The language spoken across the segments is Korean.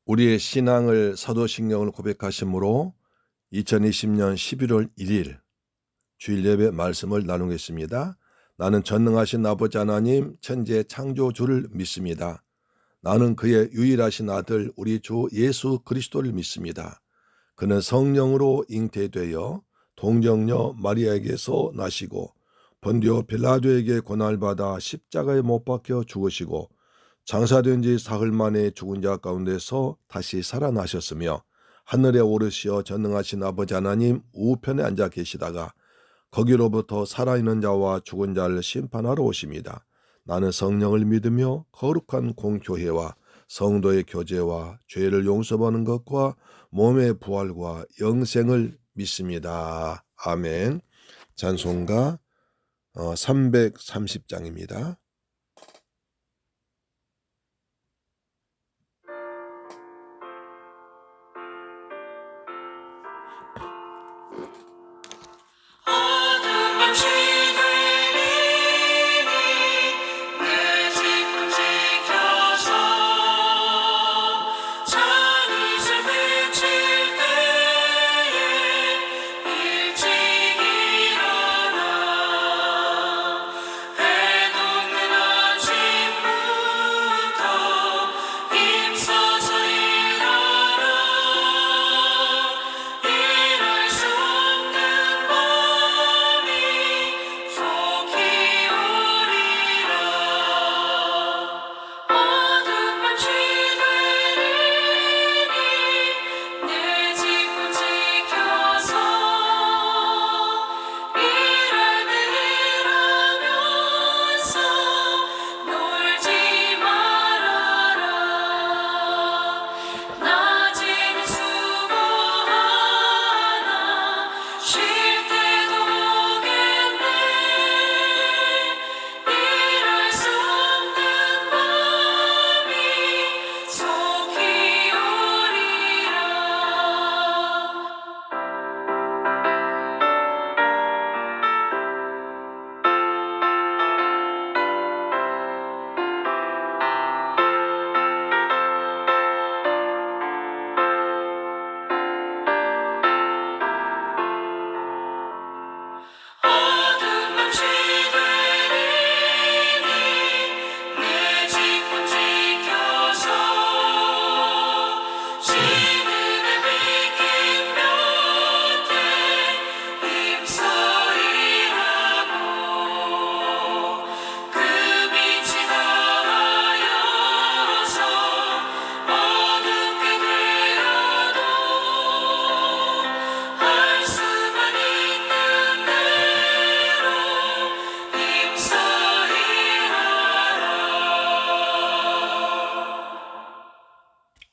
우리의 신앙을 사도신경을 고백하심으로 2020년 11월 1일 주일 예배 말씀을 나누겠습니다. 나는 전능하신 아버지 하나님 천지의 창조주를 믿습니다. 나는 그의 유일하신 아들 우리 주 예수 그리스도를 믿습니다. 그는 성령으로 잉태되어 동정녀 마리아에게서 나시고 본디오 빌라도에게 고난받아 십자가에 못 박혀 죽으시고 장사된 지 사흘 만에 죽은 자 가운데서 다시 살아나셨으며 하늘에 오르시어 전능하신 아버지 하나님 우편에 앉아 계시다가 거기로부터 살아있는 자와 죽은 자를 심판하러 오십니다. 나는 성령을 믿으며 거룩한 공교회와 성도의 교제와 죄를 용서받는 것과 몸의 부활과 영생을 믿습니다. 아멘. 찬송가 330장입니다.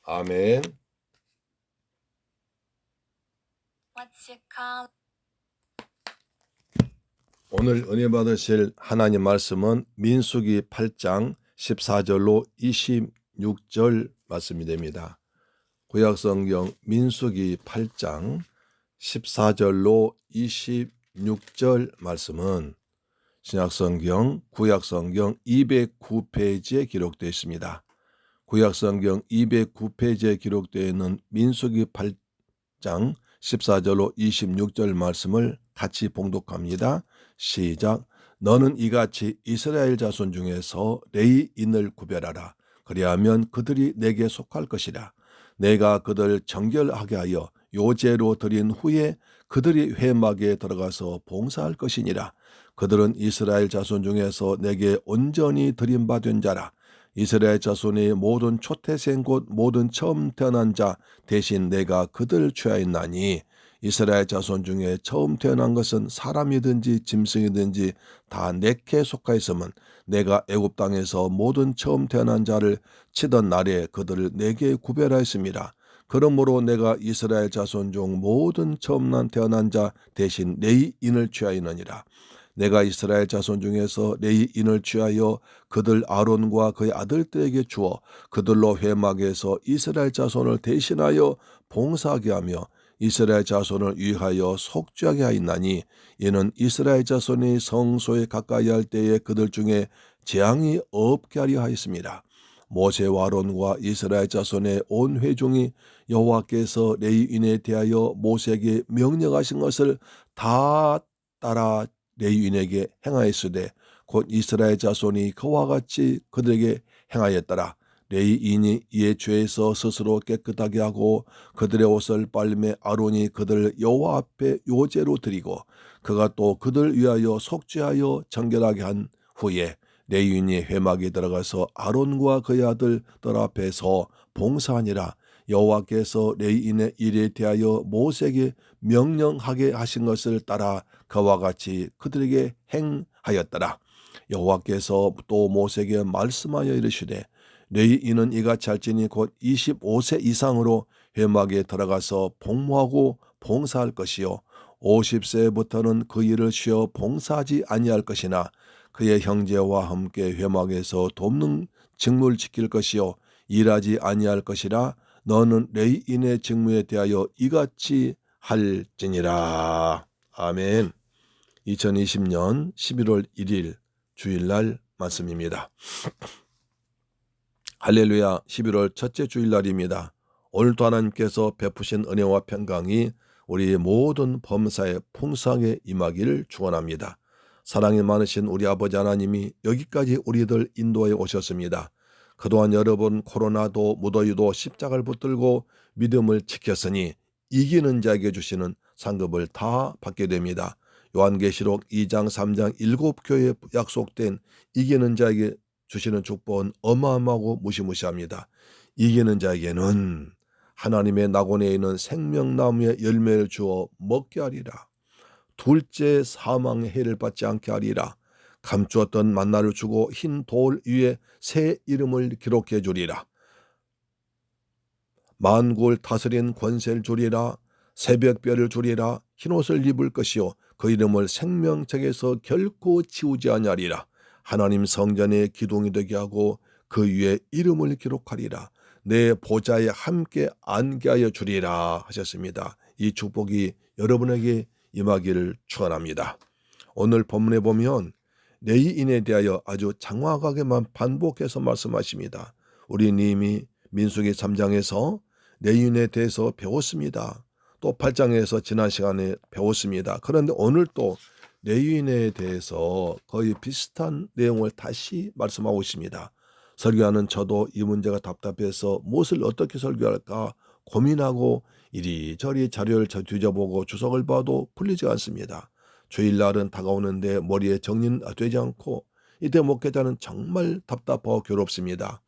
아멘. 오늘 은혜 받으실 하나님 말씀은 민수기 8장 14절로 26절 말씀이 됩니다. 구약성경 민수기 8장 14절로 26절 말씀은 신약성경, 구약성경 209페이지에 기록되어 있습니다. 구약성경 209페이지에 기록되어 있는 민수기 8장 14절로 26절 말씀을 같이 봉독합니다. 시작. 너는 이같이 이스라엘 자손 중에서 레위인을 구별하라. 그리하면 그들이 내게 속할 것이라. 내가 그들 정결하게 하여 요제로 드린 후에 그들이 회막에 들어가서 봉사할 것이니라. 그들은 이스라엘 자손 중에서 내게 온전히 드림받은 자라. 이스라엘 자손의 모든 초태생 곧 모든 처음 태어난 자 대신 내가 그들을 취하였나니 이스라엘 자손 중에 처음 태어난 것은 사람이든지 짐승이든지 다 내게 속하였으면 내가 애굽 땅에서 모든 처음 태어난 자를 치던 날에 그들을 내게 구별하였습니다. 그러므로 내가 이스라엘 자손 중 모든 처음 태어난 자 대신 레위인을 취하였느니라. 내가 이스라엘 자손 중에서 레위인을 취하여 그들 아론과 그의 아들들에게 주어 그들로 회막에서 이스라엘 자손을 대신하여 봉사하게 하며 이스라엘 자손을 위하여 속죄하게 하였나니 이는 이스라엘 자손이 성소에 가까이 할 때에 그들 중에 재앙이 없게 하려 하였습니다. 모세와 아론과 이스라엘 자손의 온 회중이 여호와께서 레위인에 대하여 모세에게 명령하신 것을 다 따라 레위인에게 행하였으되 곧 이스라엘 자손이 그와 같이 그들에게 행하였더라. 레위인이 이에 죄에서 스스로 깨끗하게 하고 그들의 옷을 빨매 아론이 그들을 여호와 앞에 요제로 드리고 그가 또 그들 위하여 속죄하여 정결하게 한 후에 레위인이 회막에 들어가서 아론과 그의 아들들 앞에서 봉사하니라. 여호와께서 레위인의 일에 대하여 모세에게 명령하게 하신 것을 따라 그와 같이 그들에게 행하였더라. 여호와께서 또 모세에게 말씀하여 이르시되 레위인은 이같이 할지니 곧 25세 이상으로 회막에 들어가서 복무하고 봉사할 것이요 50세부터는 그 일을 쉬어 봉사하지 아니할 것이나 그의 형제와 함께 회막에서 돕는 직무를 지킬 것이요 일하지 아니할 것이라. 너는 레위인의 직무에 대하여 이같이 할지니라. 아멘. 2020년 11월 1일 주일날 말씀입니다. 할렐루야. 11월 첫째 주일날입니다. 오늘도 하나님께서 베푸신 은혜와 평강이 우리 모든 범사에 풍성하게 임하기를 축원합니다. 사랑이 많으신 우리 아버지 하나님이 여기까지 우리들 인도해 오셨습니다. 그동안 여러분 코로나도 무더위도 십자가를 붙들고 믿음을 지켰으니 이기는 자에게 주시는 상급을 다 받게 됩니다. 요한계시록 2장 3장 7교회에 약속된 이기는 자에게 주시는 축복은 어마어마하고 무시무시합니다. 이기는 자에게는 하나님의 낙원에 있는 생명나무의 열매를 주어 먹게 하리라. 둘째 사망의 해를 받지 않게 하리라. 감추었던 만나를 주고 흰 돌 위에 새 이름을 기록해 주리라. 만국을 다스린 권세를 주리라. 새벽별을 주리라. 흰옷을 입을 것이요 그 이름을 생명책에서 결코 지우지 아니하리라. 하나님 성전의 기둥이 되게 하고 그 위에 이름을 기록하리라. 내 보좌에 함께 앉게 하여 주리라 하셨습니다. 이 축복이 여러분에게 임하기를 축원합니다. 오늘 본문에 보면 레위인에 대하여 아주 장황하게만 반복해서 말씀하십니다. 우리 이미 민수기 3장에서 레위인에 대해서 배웠습니다. 또 8장에서 지난 시간에 배웠습니다. 그런데 오늘 또 레위인에 대해서 거의 비슷한 내용을 다시 말씀하고 있습니다. 설교하는 저도 이 문제가 답답해서 무엇을 어떻게 설교할까 고민하고 이리저리 자료를 뒤져보고 주석을 봐도 풀리지 않습니다. 주일날은 다가오는데 머리에 정리는 되지 않고 이때 목회자는 정말 답답하고 괴롭습니다.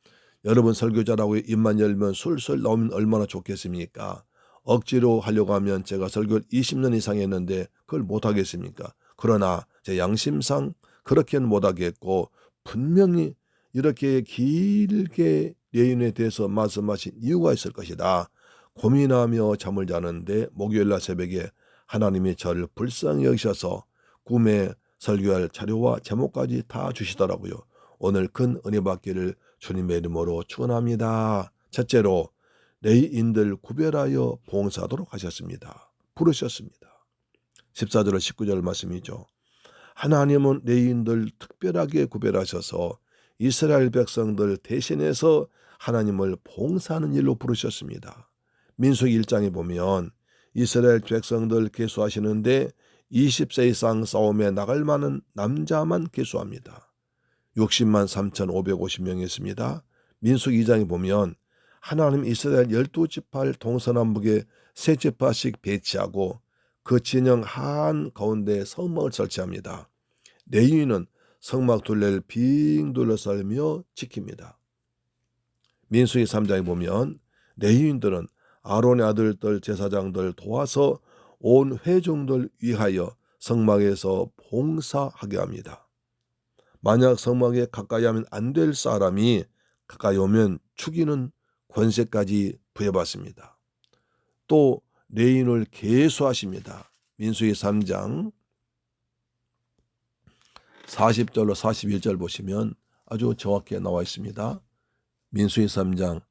여러분 설교자라고 입만 열면 술술 나오면 얼마나 좋겠습니까? 억지로 하려고 하면 제가 설교를 20년 이상 했는데 그걸 못하겠습니까? 그러나 제 양심상 그렇게는 못하겠고 분명히 이렇게 길게 레위인에 대해서 말씀하신 이유가 있을 것이다. 고민하며 잠을 자는데 목요일날 새벽에 하나님이 저를 불쌍히 여기셔서 꿈에 설교할 자료와 제목까지 다 주시더라고요. 오늘 큰 은혜 받기를 주님의 이름으로 축원합니다. 첫째로 레위인들 구별하여 봉사하도록 하셨습니다. 부르셨습니다. 14절 19절 말씀이죠. 하나님은 레위인들 특별하게 구별하셔서 이스라엘 백성들 대신해서 하나님을 봉사하는 일로 부르셨습니다. 민수기 1장에 보면 이스라엘 백성들 계수하시는데 20세 이상 싸움에 나갈 만한 남자만 계수합니다. 60만 3,550명이었습니다. 민수기 2장에 보면 하나님 이스라엘 12지파를 동서남북에 3지파씩 배치하고 그 진영 한가운데 성막을 설치합니다. 레위인은 성막 둘레를 빙 둘러싸며 지킵니다. 민수기 3장에 보면 레위인들은 아론의 아들들 제사장들 도와서 온 회중들 위하여 성막에서 봉사하게 합니다. 만약 성막에 가까이 하면 안 될 사람이 가까이 오면 죽이는 권세까지 부여받습니다. 또 레위인을 계수하십니다. 민수기 3장 40절로 41절 보시면 아주 정확하게 나와 있습니다. 민수기 3장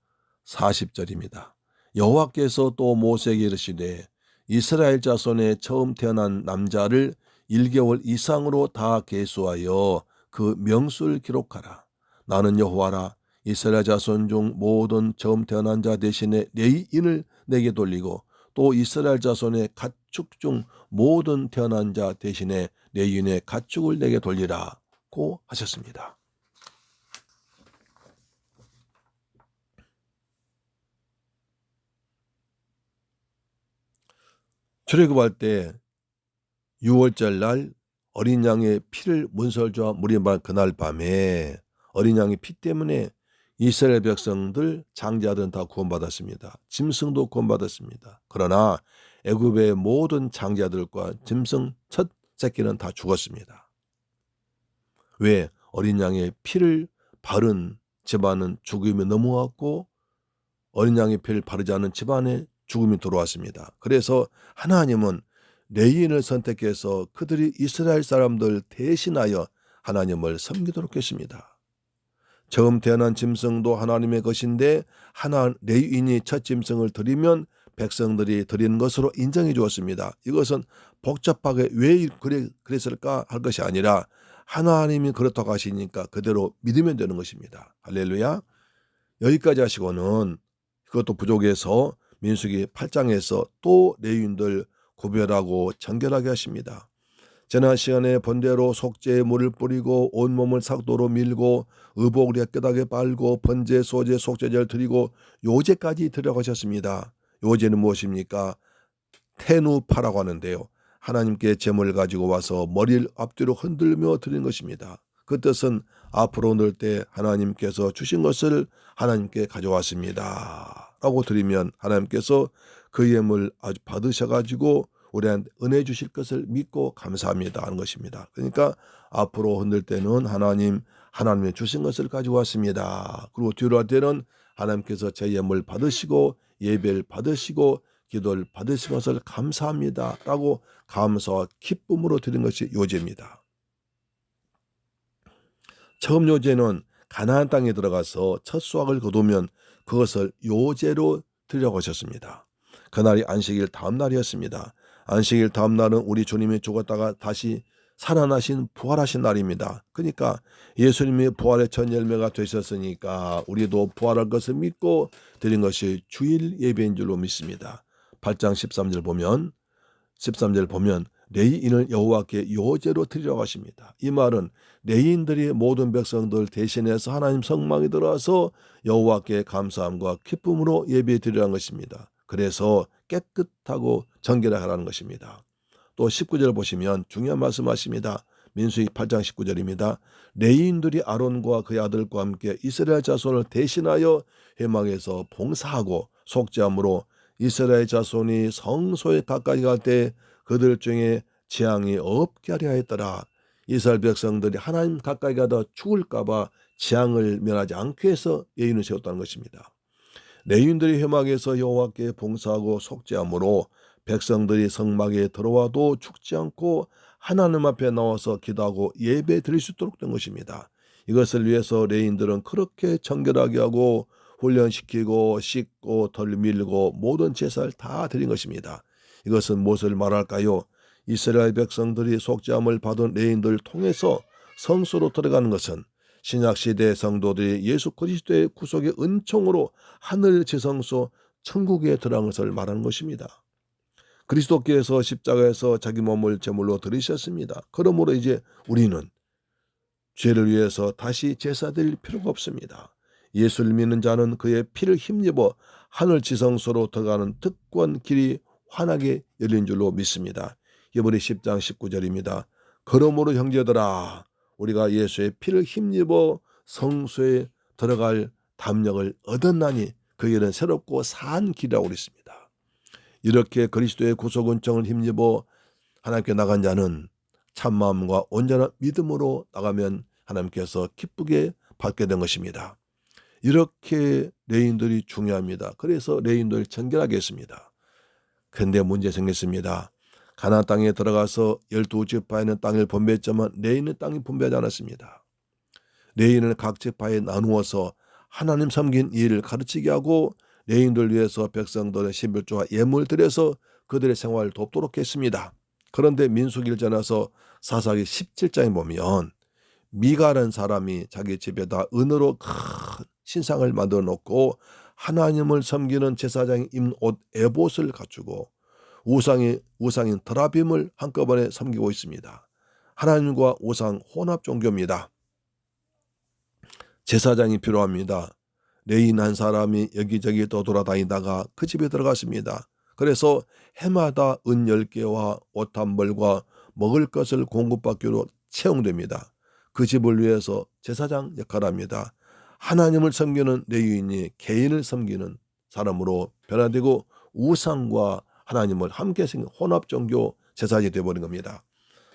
40절입니다. 여호와께서 또 모세에게 이르시되 이스라엘 자손에 처음 태어난 남자를 1개월 이상으로 다 계수하여 그 명수를 기록하라. 나는 여호와라. 이스라엘 자손 중 모든 처음 태어난 자 대신에 레위인을 내게 돌리고 또 이스라엘 자손의 가축 중 모든 태어난 자 대신에 레위인의 가축을 내게 돌리라고 하셨습니다. 출애굽할 때 6월절 날 어린 양의 피를 문설주와 물이 말 그날 밤에 어린 양의 피 때문에 이스라엘 백성들 장자들은 다 구원받았습니다. 짐승도 구원받았습니다. 그러나 애굽의 모든 장자들과 짐승 첫 새끼는 다 죽었습니다. 왜? 어린 양의 피를 바른 집안은 죽음이 넘어왔고 어린 양의 피를 바르지 않은 집안에 죽음이 들어왔습니다. 그래서 하나님은 레위인을 선택해서 그들이 이스라엘 사람들 대신하여 하나님을 섬기도록 했습니다. 처음 태어난 짐승도 하나님의 것인데 레위인이 첫 짐승을 드리면 백성들이 드리는 것으로 인정해 주었습니다. 이것은 복잡하게 왜 그랬을까 할 것이 아니라 하나님이 그렇다고 하시니까 그대로 믿으면 되는 것입니다. 할렐루야. 여기까지 하시고는 그것도 부족해서 민수기 8장에서 또 레위인들 구별하고 정결하게 하십니다. 지난 시간에 본대로 속죄에 물을 뿌리고 온몸을 삭도로 밀고 의복을 깨끗하게 빨고 번제, 소제, 속죄제를 드리고 요제까지 드리라고 하셨습니다. 요제는 무엇입니까? 테누파라고 하는데요. 하나님께 제물을 가지고 와서 머리를 앞뒤로 흔들며 드리는 것입니다. 그 뜻은 앞으로 넣을 때 하나님께서 주신 것을 하나님께 가져왔습니다 라고 드리면 하나님께서 그 예물 아주 받으셔가지고 우리한테 은혜 주실 것을 믿고 감사합니다 하는 것입니다. 그러니까 앞으로 흔들 때는 하나님의 주신 것을 가지고 왔습니다. 그리고 뒤로 할 때는 하나님께서 제 예물 받으시고 예배를 받으시고 기도를 받으신 것을 감사합니다 라고 감사와 기쁨으로 드린 것이 요제입니다. 처음 요제는 가나안 땅에 들어가서 첫 수확을 거두면 그것을 요제로 드리라고 하셨습니다. 그날이 안식일 다음 날이었습니다. 안식일 다음 날은 우리 주님이 죽었다가 다시 살아나신 부활하신 날입니다. 그러니까 예수님이 부활의 첫 열매가 되셨으니까 우리도 부활할 것을 믿고 드린 것이 주일 예배인 줄로 믿습니다. 8장 13절 보면 레위인을 여호와께 요제로 드리라고 하십니다. 이 말은 레위인들이 모든 백성들 대신해서 하나님 성막에 들어와서 여호와께 감사함과 기쁨으로 예배 드리라는 것입니다. 그래서 깨끗하고 정결하라는 것입니다. 또 19절 보시면 중요한 말씀하십니다. 민수기 8장 19절입니다. 레위인들이 아론과 그의 아들과 함께 이스라엘 자손을 대신하여 회막에서 봉사하고 속죄함으로 이스라엘 자손이 성소에 가까이 갈 때 그들 중에 재앙이 없게 하려 했더라. 이스라엘 백성들이 하나님 가까이 가다 죽을까 봐 재앙을 면하지 않게 해서 예의를 세웠다는 것입니다. 레위인들이 회막에서 여호와께 봉사하고 속죄함으로 백성들이 성막에 들어와도 죽지 않고 하나님 앞에 나와서 기도하고 예배 드릴 수 있도록 된 것입니다. 이것을 위해서 레위인들은 그렇게 정결하게 하고 훈련시키고 씻고 덜 밀고 모든 제사를 다 드린 것입니다. 이것은 무엇을 말할까요? 이스라엘 백성들이 속죄함을 받은 레위인들을 통해서 성소로 들어가는 것은 신약시대 성도들이 예수 그리스도의 구속의 은총으로 하늘 지성소 천국에 들어간 것을 말하는 것입니다. 그리스도께서 십자가에서 자기 몸을 제물로 드리셨습니다. 그러므로 이제 우리는 죄를 위해서 다시 제사 드릴 필요가 없습니다. 예수를 믿는 자는 그의 피를 힘입어 하늘 지성소로 들어가는 특권 길이 환하게 열린 줄로 믿습니다. 히브리 10장 19절입니다. 그러므로 형제들아 우리가 예수의 피를 힘입어 성소에 들어갈 담력을 얻었나니 그 길은 새롭고 산 길이라고 그랬습니다. 이렇게 그리스도의 구속 은총을 힘입어 하나님께 나간 자는 참마음과 온전한 믿음으로 나가면 하나님께서 기쁘게 받게 된 것입니다. 이렇게 레위인들이 중요합니다. 그래서 레위인들을 정결하게 했습니다. 그런데 문제 생겼습니다. 가나안 땅에 들어가서 12지파에는 땅을 분배했지만 레위인은 땅이 분배하지 않았습니다. 레위인을 각 지파에 나누어서 하나님 섬긴 일을 가르치게 하고 레위인들 위해서 백성들의 신별조와 예물 드려서 그들의 생활을 돕도록 했습니다. 그런데 민수기를 지나서 사사기 17장에 보면 미가라는 사람이 자기 집에다 은으로 큰 신상을 만들어 놓고 하나님을 섬기는 제사장이 입는 옷 에봇을 갖추고 우상인 드라빔을 한꺼번에 섬기고 있습니다. 하나님과 우상 혼합 종교입니다. 제사장이 필요합니다. 레인 한 사람이 여기저기 떠돌아다니다가 그 집에 들어갔습니다. 그래서 해마다 은 10개와 옷 한 벌과 먹을 것을 공급받기로 채용됩니다. 그 집을 위해서 제사장 역할을 합니다. 하나님을 섬기는 레위인이 개인을 섬기는 사람으로 변화되고 우상과 하나님을 함께 섬기는 혼합종교 제사장이 되어버린 겁니다.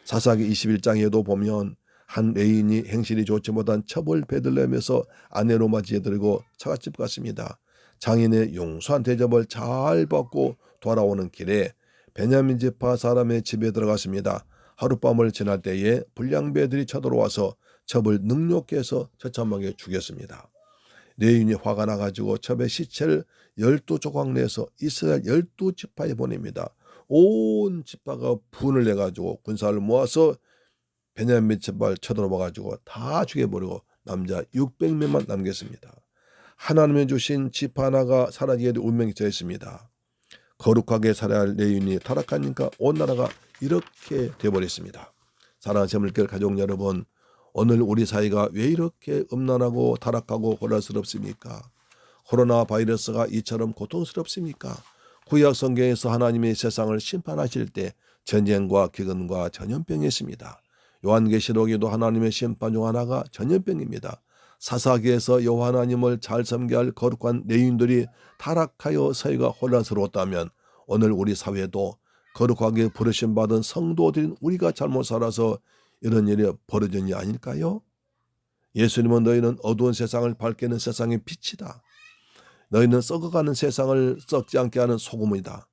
사사기 21장에도 보면 한 레위인이 행실이 좋지 못한 첩을 베들레헴에서 아내로 맞이해드리고 처갓집 갔습니다. 장인의 용수한 대접을 잘 받고 돌아오는 길에 베냐민 지파 사람의 집에 들어갔습니다. 하룻밤을 지날 때에 불량배들이 쳐들어와서 첩을 능욕해서 처참하게 죽였습니다. 레위인이 화가 나가지고 첩의 시체를 12조각 내서 이스라엘 12지파에 보냅니다. 온 지파가 분을 내가지고 군사를 모아서 베냐민 지파를 쳐들어와가지고 다 죽여버리고 남자 600명만 남겼습니다. 하나님이 주신 지파 하나가 사라지게 될 운명이 되었습니다. 거룩하게 살아야 할 레위인이 타락하니까 온 나라가 이렇게 되어버렸습니다. 사랑하는 새물결 가족 여러분, 오늘 우리 사회가 왜 이렇게 음란하고 타락하고 혼란스럽습니까? 코로나 바이러스가 이처럼 고통스럽습니까? 구약 성경에서 하나님이 세상을 심판하실 때 전쟁과 기근과 전염병이 있습니다. 요한계시록에도 하나님의 심판 중 하나가 전염병입니다. 사사기에서 여호와 하나님을 잘 섬겨야 할 거룩한 레위인들이 타락하여 사회가 혼란스러웠다면 오늘 우리 사회도 거룩하게 부르심 받은 성도들인 우리가 잘못 살아서 이런 일이 벌어진 일 아닐까요? 예수님은 너희는 어두운 세상을 밝게는 세상의 빛이다. 너희는 썩어가는 세상을 썩지 않게 하는 소금이다.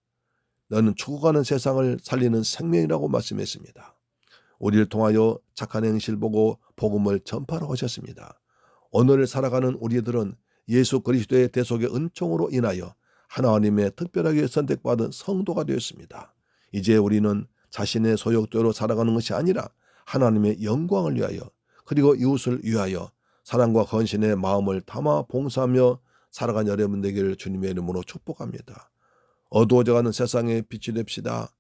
너는 죽어가는 세상을 살리는 생명이라고 말씀했습니다. 우리를 통하여 착한 행실 보고 복음을 전파하러 오셨습니다. 오늘 살아가는 우리들은 예수 그리스도의 대속의 은총으로 인하여 하나님의 특별하게 선택받은 성도가 되었습니다. 이제 우리는 자신의 소욕대로 살아가는 것이 아니라 하나님의 영광을 위하여 그리고 이웃을 위하여 사랑과 헌신의 마음을 담아 봉사하며 살아간 여러분 되기를 주님의 이름으로 축복합니다. 어두워져가는 세상에 빛이 됩시다.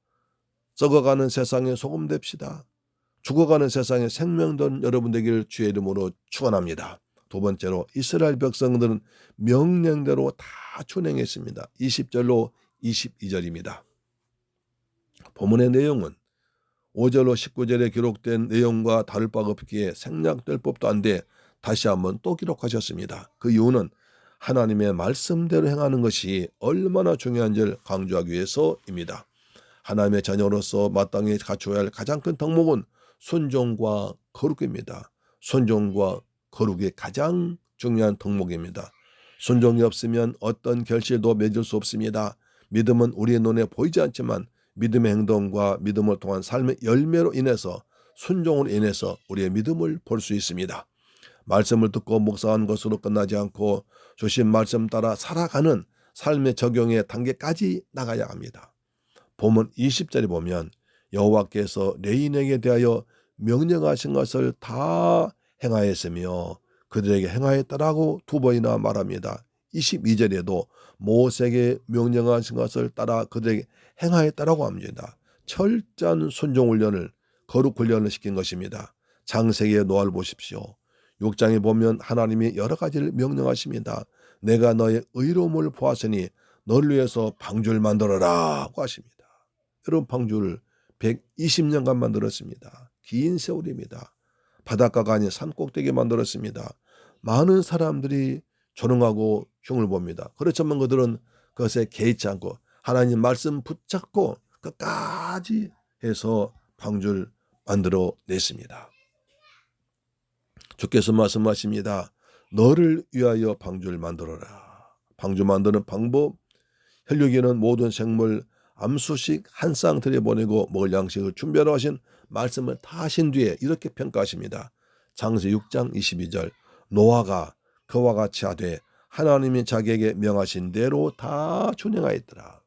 썩어가는 세상에 소금 됩시다. 죽어가는 세상에 생명된 여러분 되기를 주의 이름으로 축원합니다. 두 번째로 이스라엘 백성들은 명령대로 다 준행했습니다. 20절로 22절입니다. 본문의 내용은 5절로 19절에 기록된 내용과 다를 바가 없기에 생략될 법도 한데 다시 한번 또 기록하셨습니다. 그 이유는 하나님의 말씀대로 행하는 것이 얼마나 중요한지를 강조하기 위해서입니다. 하나님의 자녀로서 마땅히 갖추어야 할 가장 큰 덕목은 순종과 거룩입니다. 순종과 거룩이 가장 중요한 덕목입니다. 순종이 없으면 어떤 결실도 맺을 수 없습니다. 믿음은 우리의 눈에 보이지 않지만 믿음의 행동과 믿음을 통한 삶의 열매로 인해서 순종으로 인해서 우리의 믿음을 볼 수 있습니다. 말씀을 듣고 묵상한 것으로 끝나지 않고 주신 말씀 따라 살아가는 삶의 적용의 단계까지 나가야 합니다. 본문 20절에 보면 여호와께서 레인에게 대하여 명령하신 것을 다 행하였으며 그들에게 행하였다라고 두 번이나 말합니다. 22절에도 모세에게 명령하신 것을 따라 그들에게 행하였다라고 합니다. 철저한 순종 훈련을 거룩 훈련을 시킨 것입니다. 창세기의 노아를 보십시오. 6장에 보면 하나님이 여러 가지를 명령하십니다. 내가 너의 의로움을 보았으니 너를 위해서 방주를 만들어라 고 하십니다. 여러분 방주를 120년간 만들었습니다. 긴 세월입니다. 바닷가가 아닌 산꼭대기에 만들었습니다. 많은 사람들이 조롱하고 흉을 봅니다. 그렇지만 그들은 그것에 개의치 않고 하나님 말씀 붙잡고 끝까지 해서 방주를 만들어 냈습니다. 주께서 말씀하십니다. 너를 위하여 방주를 만들어라. 방주 만드는 방법, 혈육에는 모든 생물 암수식 한 쌍 들여보내고 먹을 양식을 준비하러 하신 말씀을 다 하신 뒤에 이렇게 평가하십니다. 창세 6장 22절 노아가 그와 같이 하되 하나님이 자기에게 명하신 대로 다 준행하였더라.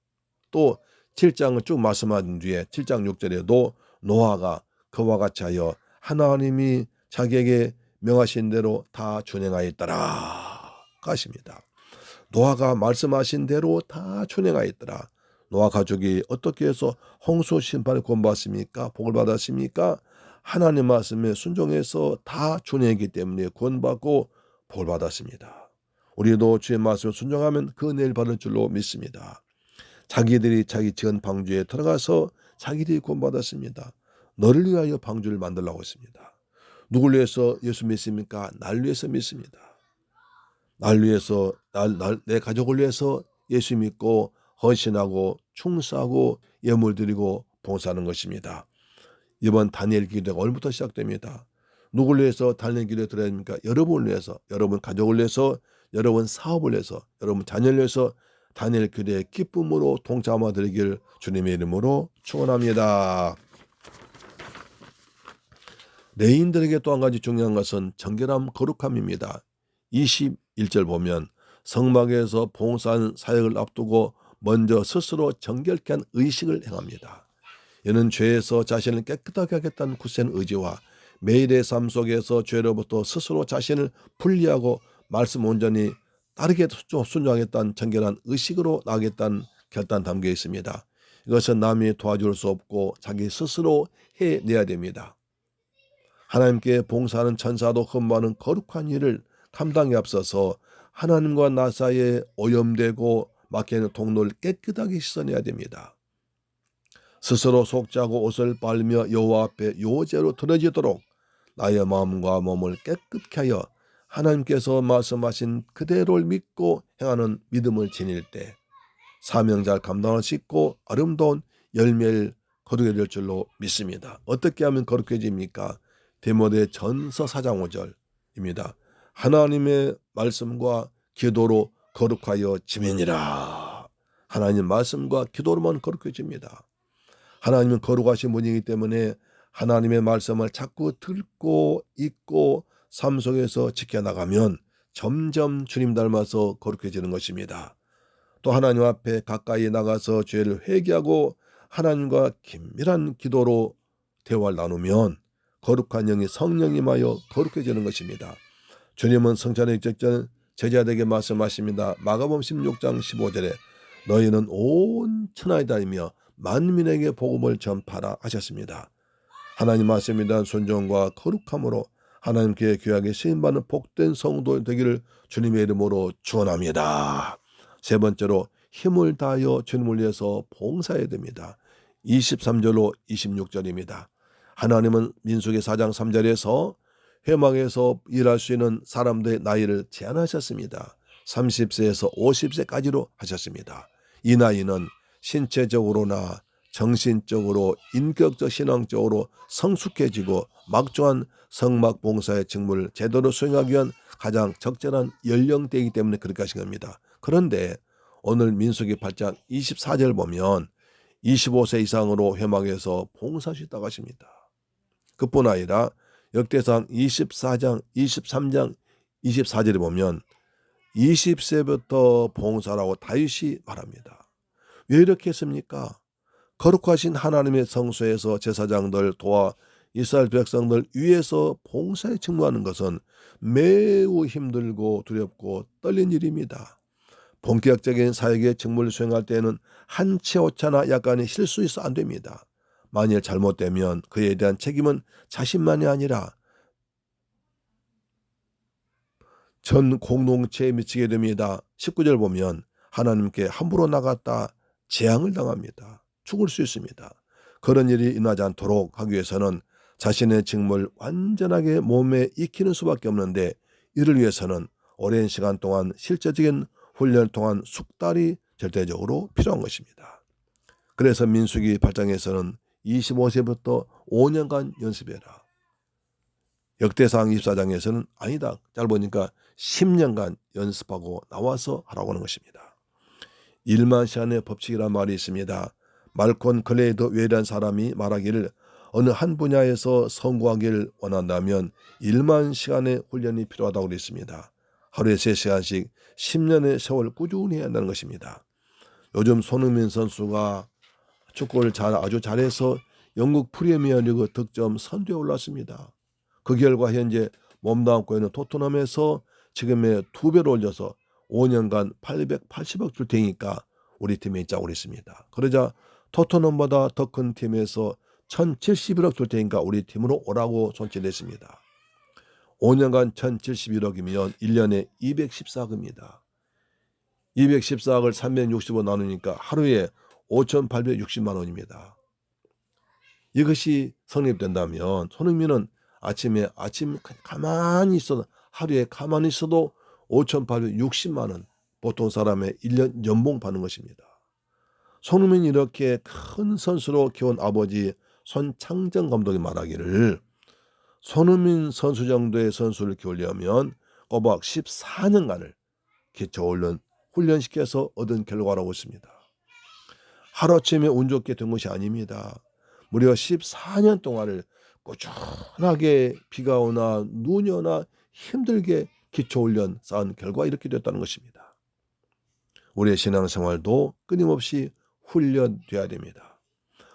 또 7장을 쭉 말씀하신 뒤에 7장 6절에도 노아가 그와 같이 하여 하나님이 자기에게 명하신 대로 다 준행하였더라. 가십니다. 노아가 말씀하신 대로 다 준행하였더라. 노아 가족이 어떻게 해서 홍수 심판을 구원받았습니까? 복을 받았습니까? 하나님 말씀에 순종해서 다 준행했기 때문에 구원받고 복을 받았습니다. 우리도 주의 말씀을 순종하면 그 은혜를 받을 줄로 믿습니다. 자기들이 자기 지은 방주에 들어가서 자기들이 구원받았습니다. 너를 위하여 방주를 만들라고 했습니다. 누굴 위해서 예수 믿습니까? 날 위해서 믿습니다. 날 위해서, 내 가족을 위해서 예수 믿고 헌신하고 충성하고 예물 드리고 봉사하는 것입니다. 이번 다니엘 기도가 오늘부터 시작됩니다. 누굴 위해서 다니엘 기도에 들어야 됩니까? 여러분을 위해서, 여러분 가족을 위해서, 여러분 사업을 위해서, 여러분 자녀를 위해서 다니엘 기도에 기쁨으로 동참하 드리길 주님의 이름으로 축원합니다. 레인들에게 또 한 가지 중요한 것은 정결함, 거룩함입니다. 21절 보면 성막에서 봉사하는 사역을 앞두고 먼저 스스로 정결케 한 의식을 행합니다. 이는 죄에서 자신을 깨끗하게 하겠다는 굳센 의지와 매일의 삶 속에서 죄로부터 스스로 자신을 분리하고 말씀 온전히 따르게 순종하겠다는 정결한 의식으로 나가겠다는 결단 담겨 있습니다. 이것은 남이 도와줄 수 없고 자기 스스로 해내야 됩니다. 하나님께 봉사하는 천사도 흠모하는 거룩한 일을 감당에 앞서서 하나님과 나 사이에 오염되고 막혀있는 통로를 깨끗하게 씻어내야 됩니다. 스스로 속죄하고 옷을 빨며 여호와 앞에 요제로 드려지도록 나의 마음과 몸을 깨끗게 하여 하나님께서 말씀하신 그대로를 믿고 행하는 믿음을 지닐 때 사명자를 감당할 수 있고 아름다운 열매를 거두게 될 줄로 믿습니다. 어떻게 하면 거룩해집니까? 디모데 전서 4장 5절입니다. 하나님의 말씀과 기도로 거룩하여 지면이라. 하나님 말씀과 기도로만 거룩해집니다. 하나님은 거룩하신 분이기 때문에 하나님의 말씀을 자꾸 듣고 읽고 삶 속에서 지켜나가면 점점 주님 닮아서 거룩해지는 것입니다. 또 하나님 앞에 가까이 나가서 죄를 회개하고 하나님과 긴밀한 기도로 대화를 나누면 거룩한 영이 성령님하여 거룩해지는 것입니다. 주님은 성찬의 직전 제자들에게 말씀하십니다. 마가복음 16장 15절에 너희는 온 천하에 다니며 만민에게 복음을 전파라 하셨습니다. 하나님 말씀에 대한 순종과 거룩함으로 하나님께 귀하게 쓰임받는 복된 성도 되기를 주님의 이름으로 축원합니다. 세 번째로 힘을 다하여 주님을 위해서 봉사해야 됩니다. 23절로 26절입니다. 하나님은 민수기 4장 3절에서 회막에서 일할 수 있는 사람들의 나이를 제한하셨습니다. 30세에서 50세까지로 하셨습니다. 이 나이는 신체적으로나 정신적으로 인격적 신앙적으로 성숙해지고 막중한 성막 봉사의 직무를 제대로 수행하기 위한 가장 적절한 연령대이기 때문에 그렇게 하신 겁니다. 그런데 오늘 민수기 8장 24절 보면 25세 이상으로 회막에서 봉사할 수 있다고 하십니다. 그뿐 아니라 역대상 24장, 23장, 24절에 보면 20세부터 봉사라고 다윗이 말합니다. 왜 이렇게 했습니까? 거룩하신 하나님의 성소에서 제사장들 도와 이스라엘 백성들 위에서 봉사에 직무하는 것은 매우 힘들고 두렵고 떨린 일입니다. 본격적인 사역의 직무를 수행할 때에는 한치 오차나 약간의 실수 있어 안 됩니다. 만일 잘못되면 그에 대한 책임은 자신만이 아니라 전 공동체에 미치게 됩니다. 19절 보면 하나님께 함부로 나갔다 재앙을 당합니다. 죽을 수 있습니다. 그런 일이 일어나지 않도록 하기 위해서는 자신의 직무를 완전하게 몸에 익히는 수밖에 없는데 이를 위해서는 오랜 시간 동안 실제적인 훈련을 통한 숙달이 절대적으로 필요한 것입니다. 그래서 민수기 8장에서는 25세부터 5년간 연습해라. 역대상 24장에서는 아니다. 짧으니까 10년간 연습하고 나와서 하라고 하는 것입니다. 1만 시간의 법칙이라는 말이 있습니다. 말콘 클레이드 웨이라는 사람이 말하기를 어느 한 분야에서 성공하기를 원한다면 1만 시간의 훈련이 필요하다고 그랬습니다. 하루에 3시간씩 10년의 세월 꾸준히 해야 한다는 것입니다. 요즘 손흥민 선수가 축구를 아주 잘해서 영국 프리미어리그 득점 선두에 올랐습니다. 그 결과 현재 몸담고 있는 토트넘에서 지금의 2배로 올려서 5년간 880억 줄 테니까 우리 팀에 있자고 그랬습니다. 그러자 토트넘보다 더 큰 팀에서 1071억 줄 테니까 우리 팀으로 오라고 손질했습니다. 5년간 1071억이면 1년에 214억입니다. 214억을 365 나누니까 하루에 5,860만 원입니다. 이것이 성립된다면 손흥민은 아침 가만히 있어도 하루에 가만히 있어도 5,860만 원 보통 사람의 1년 연봉 받는 것입니다. 손흥민이 이렇게 큰 선수로 키운 아버지 손창정 감독이 말하기를 손흥민 선수 정도의 선수를 키우려면 꼬박 14년간을 훈련시켜서 얻은 결과라고 했습니다. 하루아침에 운 좋게 된 것이 아닙니다. 무려 14년 동안을 꾸준하게 비가 오나 눈이 오나 힘들게 기초훈련 쌓은 결과 이렇게 됐다는 것입니다. 우리의 신앙생활도 끊임없이 훈련돼야 됩니다.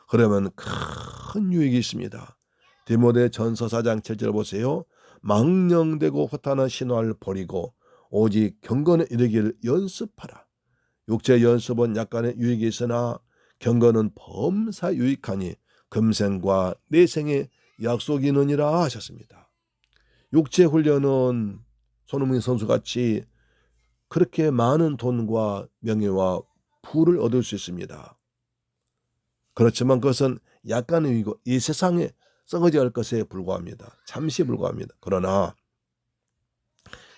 그러면 큰 유익이 있습니다. 디모데 전서 4장 7절 보세요. 망령되고 허탄한 신화를 버리고 오직 경건에 이르기를 연습하라. 육체 연습은 약간의 유익이 있으나 경건은 범사 유익하니 금생과 내생의 약속이 있느니라 하셨습니다. 육체 훈련은 손흥민 선수같이 그렇게 많은 돈과 명예와 부를 얻을 수 있습니다. 그렇지만 그것은 약간의 유익이고 이 세상에 썩어져 갈 것에 불과합니다. 잠시 불과합니다. 그러나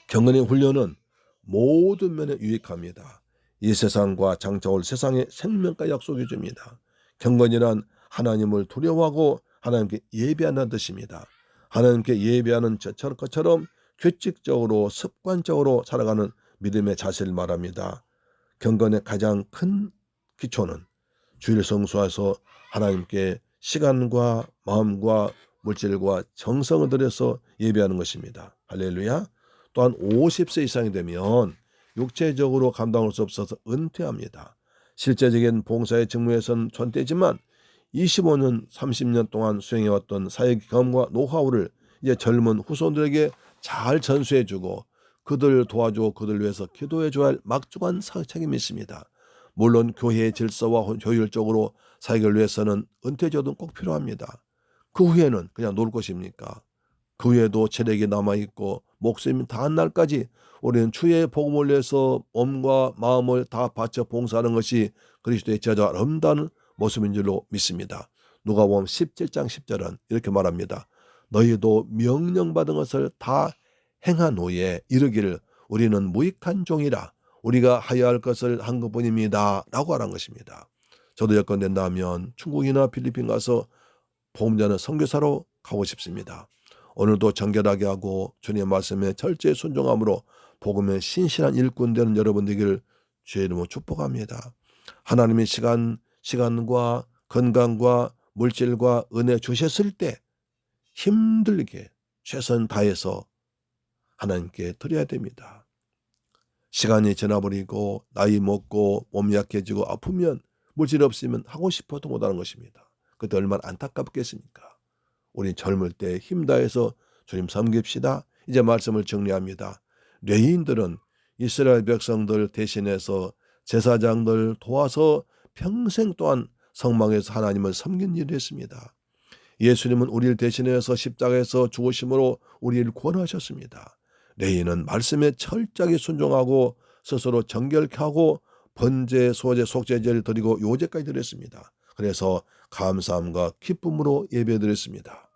경건의 훈련은 모든 면에 유익합니다. 이 세상과 장차올 세상의 생명과 약속해 줍니다. 경건이란 하나님을 두려워하고 하나님께 예배하는 뜻입니다. 하나님께 예배하는 것처럼 규칙적으로 습관적으로 살아가는 믿음의 자세를 말합니다. 경건의 가장 큰 기초는 주일 성수해서 하나님께 시간과 마음과 물질과 정성을 들여서 예배하는 것입니다. 할렐루야. 또한 50세 이상이 되면 육체적으로 감당할 수 없어서 은퇴합니다. 실제적인 봉사의 직무에서는 존대지만 25년, 30년 동안 수행해왔던 사회 경험과 노하우를 이제 젊은 후손들에게 잘 전수해주고 그들 도와주고 그들 위해서 기도해줘야 할 막중한 책임이 있습니다. 물론 교회의 질서와 효율적으로 사역을 위해서는 은퇴제도는 꼭 필요합니다. 그 후에는 그냥 놀 것입니까? 그 후에도 체력이 남아있고 목숨이 다한 날까지 우리는 주의 복음을 위해서 몸과 마음을 다 바쳐 봉사하는 것이 그리스도의 제자 아름다운 모습인 줄로 믿습니다. 누가복음 17장 10절은 이렇게 말합니다. 너희도 명령받은 것을 다 행한 후에 이르기를 우리는 무익한 종이라 우리가 하여야 할 것을 한 것뿐입니다 라고 하는 것입니다. 저도 여건 된다면 중국이나 필리핀 가서 복음 전하는 선교사로 가고 싶습니다. 오늘도 정결하게 하고 주님의 말씀에 철저히 순종함으로 복음의 신실한 일꾼 되는 여러분 되기를 주의 이름으로 축복합니다. 하나님의 시간과 건강과 물질과 은혜 주셨을 때 힘들게 최선 다해서 하나님께 드려야 됩니다. 시간이 지나버리고 나이 먹고 몸이 약해지고 아프면 물질 없으면 하고 싶어도 못하는 것입니다. 그때 얼마나 안타깝겠습니까? 우리 젊을 때 힘 다해서 주님 섬깁시다. 이제 말씀을 정리합니다. 레위인들은 이스라엘 백성들 대신해서 제사장들 도와서 평생 동안 성막에서 하나님을 섬긴 일을 했습니다. 예수님은 우리를 대신해서 십자가에서 죽으심으로 우리를 구원하셨습니다. 레위인은 말씀에 철저하게 순종하고 스스로 정결케 하고 번제, 소제, 속죄제를 드리고 요제까지 드렸습니다. 그래서 감사함과 기쁨으로 예배드렸습니다.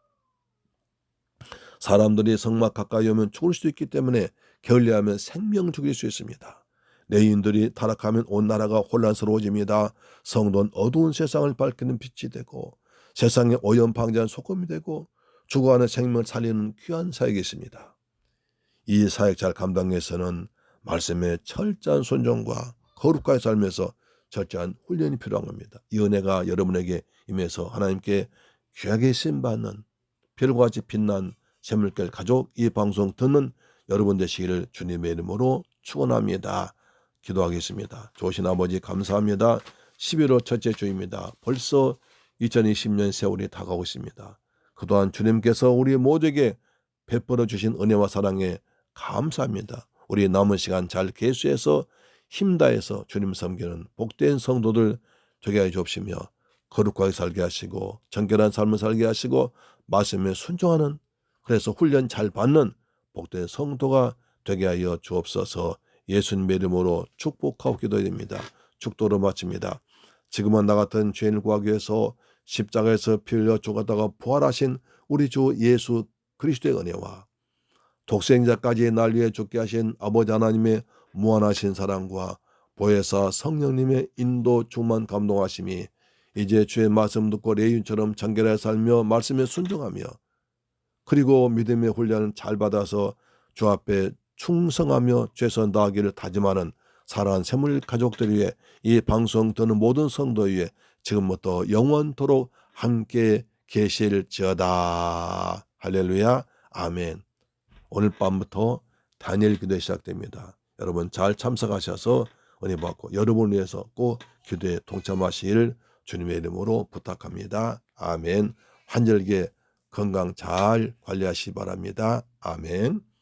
사람들이 성막 가까이 오면 죽을 수도 있기 때문에 게을리하면 생명 죽일 수 있습니다. 레위인들이 타락하면 온 나라가 혼란스러워집니다. 성도는 어두운 세상을 밝히는 빛이 되고 세상의 오염방자한 소금이 되고 죽어가는 생명을 살리는 귀한 사역이 있습니다. 이 사역 잘 감당하기 위해서는 말씀의 철저한 순종과 거룩하게 살면서 철저한 훈련이 필요한 겁니다. 이 은혜가 여러분에게 임해서 하나님께 귀하게 쓰임받는 별과 같이 빛난 샘물결 가족 이 방송 듣는 여러분 되시기를 주님의 이름으로 축원합니다. 기도하겠습니다. 좋으신 아버지 감사합니다. 11월 첫째 주입니다. 벌써 2020년 세월이 다가오고 있습니다. 그동안 주님께서 우리 모두에게 베풀어 주신 은혜와 사랑에 감사합니다. 우리 남은 시간 잘 계수해서 힘다해서 주님 섬기는 복된 성도들 되게 하여 주옵시며 거룩하게 살게 하시고 정결한 삶을 살게 하시고 말씀에 순종하는, 그래서 훈련 잘 받는 복된 성도가 되게 하여 주옵소서. 예수님의 이름으로 축복하고 기도드립니다. 축도로 마칩니다. 지금은 나 같은 죄인을 구하기 위해서 십자가에서 피 흘려 죽었다가 부활하신 우리 주 예수 그리스도의 은혜와 독생자까지 날 위해 죽게 하신 아버지 하나님의 무한하신 사랑과 보혜사 성령님의 인도 충만 감동하심이 이제 주의 말씀 듣고 레위인처럼 정결하게 살며 말씀에 순종하며 그리고 믿음의 훈련을 잘 받아서 주 앞에 충성하며 최선 다하기를 다짐하는 사랑하는 새물 가족들 위해 이 방송 듣는 모든 성도 위해 지금부터 영원토록 함께 계실지어다. 할렐루야. 아멘. 오늘 밤부터 다니엘 기도회 시작됩니다. 여러분 잘 참석하셔서 은혜 받고 여러분을 위해서 꼭 기도에 동참하시길 주님의 이름으로 부탁합니다. 아멘. 환절기에 건강 잘 관리하시기 바랍니다. 아멘.